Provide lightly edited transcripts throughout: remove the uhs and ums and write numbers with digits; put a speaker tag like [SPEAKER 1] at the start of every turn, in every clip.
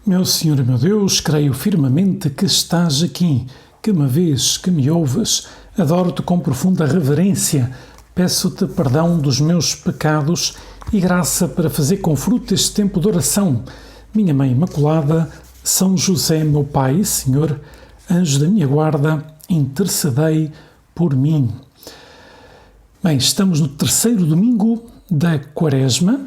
[SPEAKER 1] Meu Senhor e meu Deus, creio firmemente que estás aqui, que me vês, que me ouves. Adoro-te com profunda reverência. Peço-te perdão dos meus pecados e graça para fazer com fruto este tempo de oração. Minha Mãe Imaculada, São José, meu Pai e Senhor, anjo da minha guarda, intercedei por mim. Bem, estamos no terceiro domingo da Quaresma.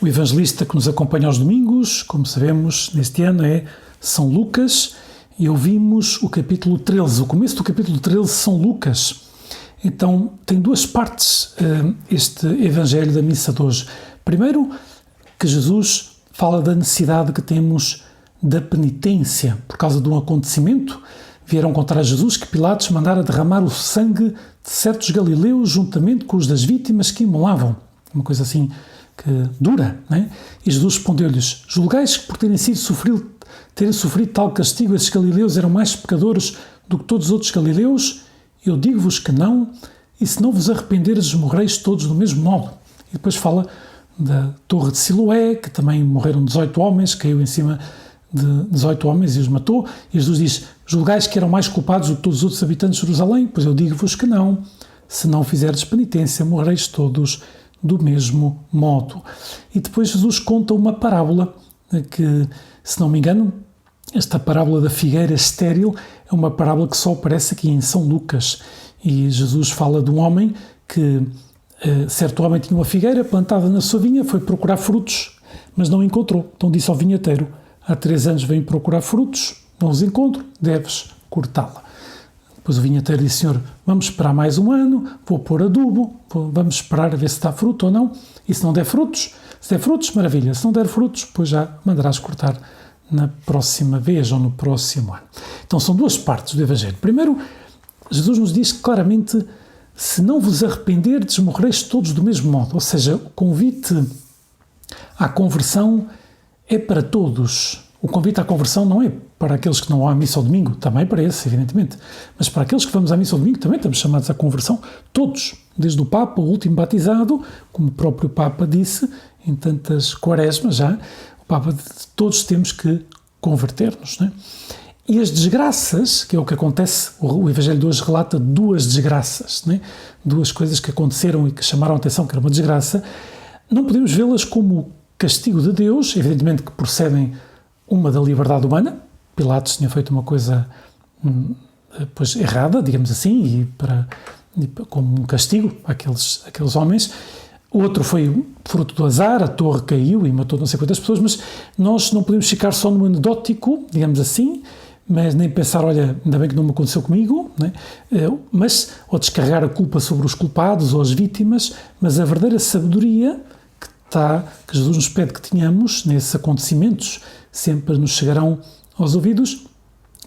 [SPEAKER 1] O evangelista que nos acompanha aos domingos, como sabemos, neste ano é São Lucas, e ouvimos o capítulo 13, o começo do capítulo 13 de São Lucas. Então, tem duas partes este evangelho da missa de hoje. Primeiro, que Jesus fala da necessidade que temos da penitência. Por causa de um acontecimento, vieram contar a Jesus que Pilatos mandara derramar o sangue de certos galileus juntamente com os das vítimas que imolavam. Uma coisa assim que dura, não é? E Jesus respondeu-lhes: julgais que por terem sofrido tal castigo esses galileus eram mais pecadores do que todos os outros galileus? Eu digo-vos que não, e se não vos arrependeres, morreis todos do mesmo modo. E depois fala da torre de Siloé, que também morreram 18 homens, caiu em cima de 18 homens e os matou. E Jesus diz: julgais que eram mais culpados do que todos os outros habitantes de Jerusalém? Pois eu digo-vos que não, se não fizerdes penitência, morreis todos do mesmo modo. E depois Jesus conta uma parábola que, se não me engano, esta parábola da figueira estéril é uma parábola que só aparece aqui em São Lucas. E Jesus fala de um homem que, certo homem tinha uma figueira plantada na sua vinha, foi procurar frutos, mas não encontrou. Então disse ao vinheteiro: há 3 anos venho procurar frutos, não os encontro, deves cortá-la. Depois o vinheteiro disse: Senhor, vamos esperar mais um ano, vou pôr adubo, vamos esperar a ver se dá fruto ou não, e se não der frutos, maravilha, se não der frutos, depois já mandarás cortar na próxima vez ou no próximo ano. Então são duas partes do Evangelho. Primeiro, Jesus nos diz claramente: se não vos arrependerdes, morreis todos do mesmo modo. Ou seja, o convite à conversão é para todos. O convite à conversão não é para aqueles que não vão à missa ao domingo, também para esse, evidentemente, mas para aqueles que vamos à missa ao domingo também estamos chamados à conversão, todos, desde o Papa, o último batizado, como o próprio Papa disse, em tantas quaresmas já, o Papa, todos temos que converter-nos, não é? E as desgraças, que é o que acontece, o Evangelho de hoje relata 2 desgraças, não é? 2 coisas que aconteceram e que chamaram a atenção que era uma desgraça, não podemos vê-las como castigo de Deus, evidentemente que procedem uma da liberdade humana. Pilatos tinha feito uma coisa pois, errada, digamos assim, como um castigo àqueles homens. O outro foi fruto do azar, a torre caiu e matou não sei quantas pessoas, mas nós não podemos ficar só no anedótico, digamos assim, mas nem pensar: olha, ainda bem que não me aconteceu comigo, não é? Ou descarregar a culpa sobre os culpados ou as vítimas, mas a verdadeira sabedoria que Jesus nos pede que tenhamos nesses acontecimentos sempre nos chegarão aos ouvidos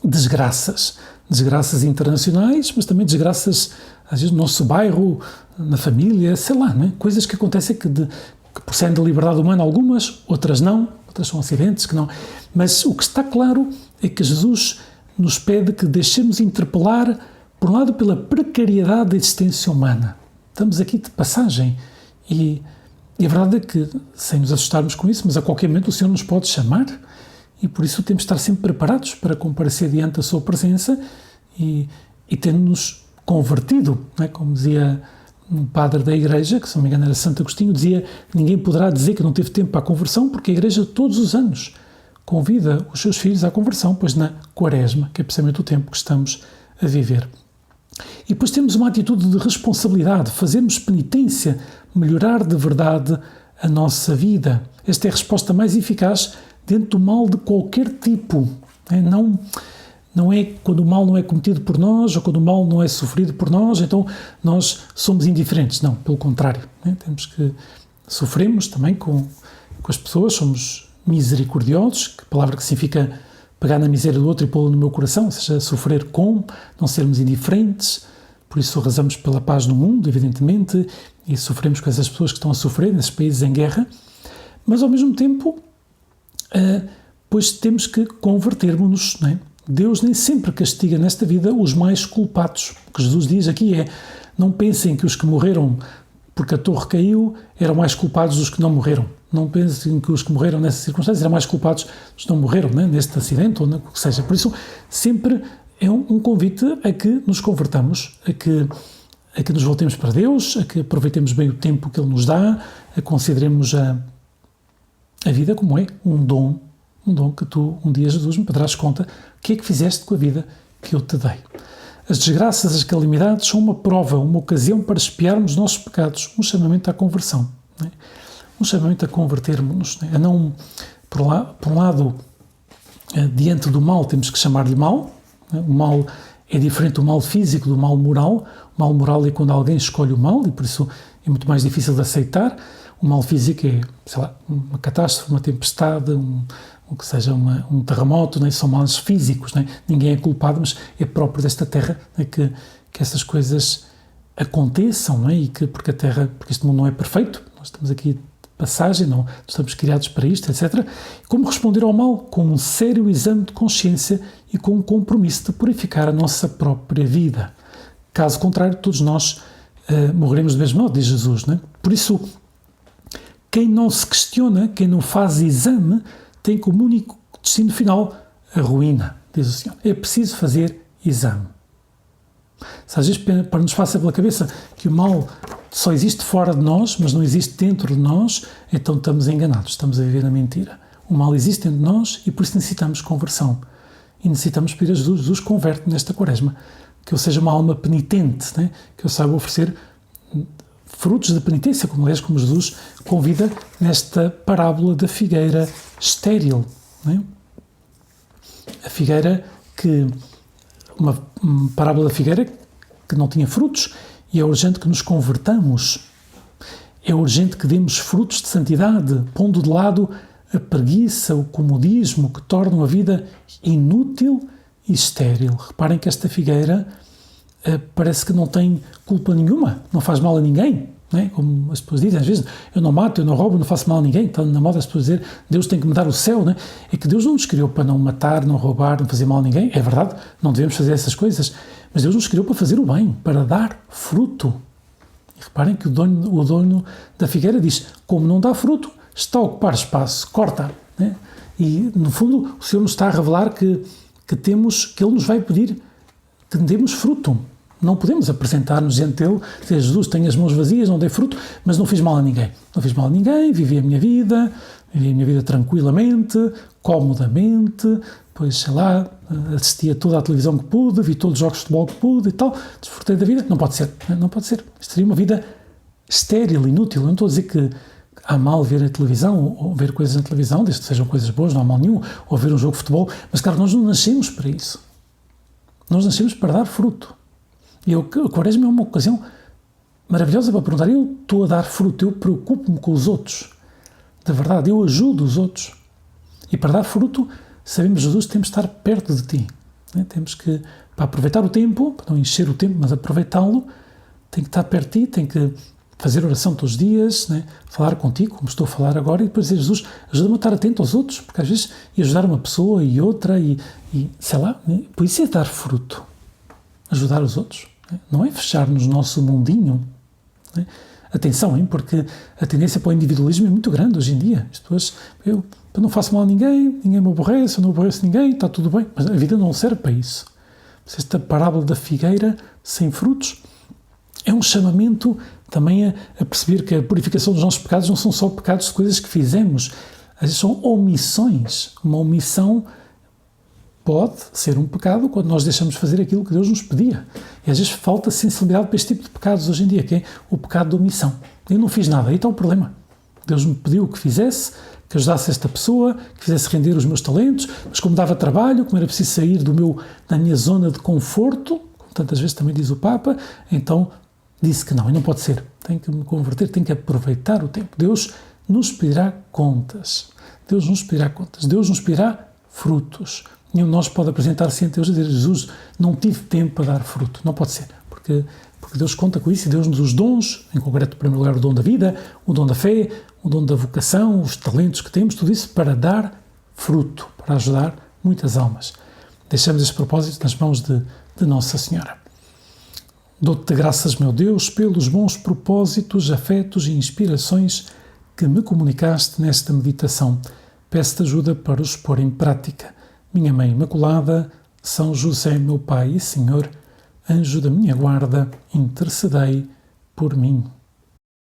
[SPEAKER 1] desgraças internacionais, mas também desgraças às vezes no nosso bairro, na família, sei lá, não é? Coisas que acontecem que procedem da liberdade humana, algumas, outras não, outras são acidentes que não, mas o que está claro é que Jesus nos pede que deixemos interpelar, por um lado, pela precariedade da existência humana. Estamos aqui de passagem e a verdade é que, sem nos assustarmos com isso, mas a qualquer momento o Senhor nos pode chamar e por isso temos de estar sempre preparados para comparecer diante da sua presença e tendo-nos convertido, não é? Como dizia um padre da Igreja, que se não me engano era Santo Agostinho, dizia: ninguém poderá dizer que não teve tempo para a conversão, porque a Igreja todos os anos convida os seus filhos à conversão, pois na Quaresma, que é precisamente o tempo que estamos a viver. E depois temos uma atitude de responsabilidade, fazermos penitência, melhorar de verdade a nossa vida. Esta é a resposta mais eficaz dentro do mal de qualquer tipo. Não é quando o mal não é cometido por nós ou quando o mal não é sofrido por nós, então nós somos indiferentes. Não, pelo contrário. Temos que sofremos também com as pessoas, somos misericordiosos, que palavra que significa pegar na miséria do outro e pô-la no meu coração, ou seja, sofrer com, não sermos indiferentes. Por isso rezamos pela paz no mundo, evidentemente, e sofremos com essas pessoas que estão a sofrer nesses países em guerra, mas ao mesmo tempo, pois temos que convertermos-nos, não é? Deus nem sempre castiga nesta vida os mais culpados. O que Jesus diz aqui é: não pensem que os que morreram porque a torre caiu, eram mais culpados dos que não morreram. Não pensem que os que morreram nessas circunstâncias eram mais culpados dos que não morreram, né? Neste acidente ou o que seja. Por isso, sempre é um convite a que nos convertamos, a que nos voltemos para Deus, a que aproveitemos bem o tempo que Ele nos dá, a consideremos a vida como é um dom que tu, um dia, Jesus, me darás conta o que é que fizeste com a vida que eu te dei. As desgraças, as calamidades são uma prova, uma ocasião para expiarmos os nossos pecados, um chamamento à conversão, não é? Um chamamento a convertermos-nos, não é? A não, por um lado, diante do mal temos que chamar-lhe mal, não é? O mal é diferente do mal físico do mal moral. O mal moral é quando alguém escolhe o mal e por isso é muito mais difícil de aceitar. O mal físico é, sei lá, uma catástrofe, uma tempestade, que seja um terremoto, não é? São males físicos, não é? Ninguém é culpado, mas é próprio desta terra, não é? que essas coisas aconteçam, não é? Porque este mundo não é perfeito, nós estamos aqui de passagem, não estamos criados para isto, etc. Como responder ao mal? Com um sério exame de consciência e com um compromisso de purificar a nossa própria vida. Caso contrário, todos nós morreremos do mesmo modo, diz Jesus, não é? Por isso, quem não se questiona, quem não faz exame, tem como único destino final a ruína, diz o Senhor. É preciso fazer exame. Se às vezes para nos passa pela cabeça que o mal só existe fora de nós, mas não existe dentro de nós, então estamos enganados, estamos a viver na mentira. O mal existe dentro de nós e por isso necessitamos conversão. E necessitamos pedir a Jesus, Jesus converte nesta quaresma, que eu seja uma alma penitente, né? Que eu saiba oferecer frutos de penitência, como Jesus convida nesta parábola da figueira estéril, né? A figueira uma parábola da figueira que não tinha frutos, e é urgente que nos convertamos, é urgente que demos frutos de santidade, pondo de lado a preguiça, o comodismo que tornam a vida inútil e estéril. Reparem que esta figueira parece que não tem culpa nenhuma, não faz mal a ninguém, não é? Como as pessoas dizem, às vezes, eu não mato, eu não roubo, eu não faço mal a ninguém. Está na moda as pessoas dizer, Deus tem que me dar o céu, não é? É que Deus não nos criou para não matar, não roubar, não fazer mal a ninguém, é verdade, não devemos fazer essas coisas, mas Deus nos criou para fazer o bem, para dar fruto. E reparem que o dono da figueira diz, como não dá fruto, está a ocupar espaço, corta, né? E no fundo o Senhor nos está a revelar que Ele nos vai pedir que demos fruto. Não podemos apresentar-nos diante dele, dizer, Jesus, tenho as mãos vazias, não dei fruto, mas não fiz mal a ninguém. Não fiz mal a ninguém, vivi a minha vida tranquilamente, comodamente, pois, sei lá, assisti a toda a televisão que pude, vi todos os jogos de futebol que pude e tal, desfrutei da vida. Não pode ser, não pode ser. Isto seria uma vida estéril, inútil. Eu não estou a dizer que há mal ver a televisão, ou ver coisas na televisão, desde que sejam coisas boas, não há mal nenhum, ou ver um jogo de futebol, mas claro, nós não nascemos para isso. Nós nascemos para dar fruto. E a quaresma é uma ocasião maravilhosa para perguntar, eu estou a dar fruto, eu preocupo-me com os outros, de verdade, eu ajudo os outros. E para dar fruto, sabemos, Jesus, temos de estar perto de ti. Né? Temos que, para aproveitar o tempo, para não encher o tempo, mas aproveitá-lo, tem que estar perto de ti, tem que fazer oração todos os dias, né? Falar contigo, como estou a falar agora, e depois dizer, Jesus, ajuda-me a estar atento aos outros, porque às vezes ajudar uma pessoa e outra, e sei lá, né? Por isso é dar fruto, ajudar os outros, né? Não é fechar-nos no nosso mundinho, né? Atenção, hein? Porque a tendência para o individualismo é muito grande hoje em dia. Eu não faço mal a ninguém me aborrece, eu não aborreço ninguém, está tudo bem, mas a vida não serve para isso. Esta parábola da figueira sem frutos é um chamamento também a perceber que a purificação dos nossos pecados não são só pecados de coisas que fizemos, às vezes são omissões. Uma omissão pode ser um pecado quando nós deixamos de fazer aquilo que Deus nos pedia. E às vezes falta sensibilidade para este tipo de pecados hoje em dia, que é o pecado de omissão. Eu não fiz nada, aí está o problema. Deus me pediu que fizesse, que ajudasse esta pessoa, que fizesse render os meus talentos, mas como dava trabalho, como era preciso sair da minha zona de conforto, como tantas vezes também diz o Papa, então disse que não, e não pode ser. Tenho que me converter, tenho que aproveitar o tempo. Deus nos pedirá contas. Deus nos pedirá contas. Deus nos pedirá frutos. Nenhum de nós pode apresentar-se ante Deus e dizer, Jesus, não tive tempo para dar fruto. Não pode ser, porque Deus conta com isso e Deus nos dá os dons, em concreto, em primeiro lugar, o dom da vida, o dom da fé, o dom da vocação, os talentos que temos, tudo isso para dar fruto, para ajudar muitas almas. Deixamos este propósito nas mãos de Nossa Senhora. Dou-te graças, meu Deus, pelos bons propósitos, afetos e inspirações que me comunicaste nesta meditação. Peço-te ajuda para os pôr em prática. Minha Mãe Imaculada, São José, meu Pai e Senhor, anjo da minha guarda, intercedei por mim.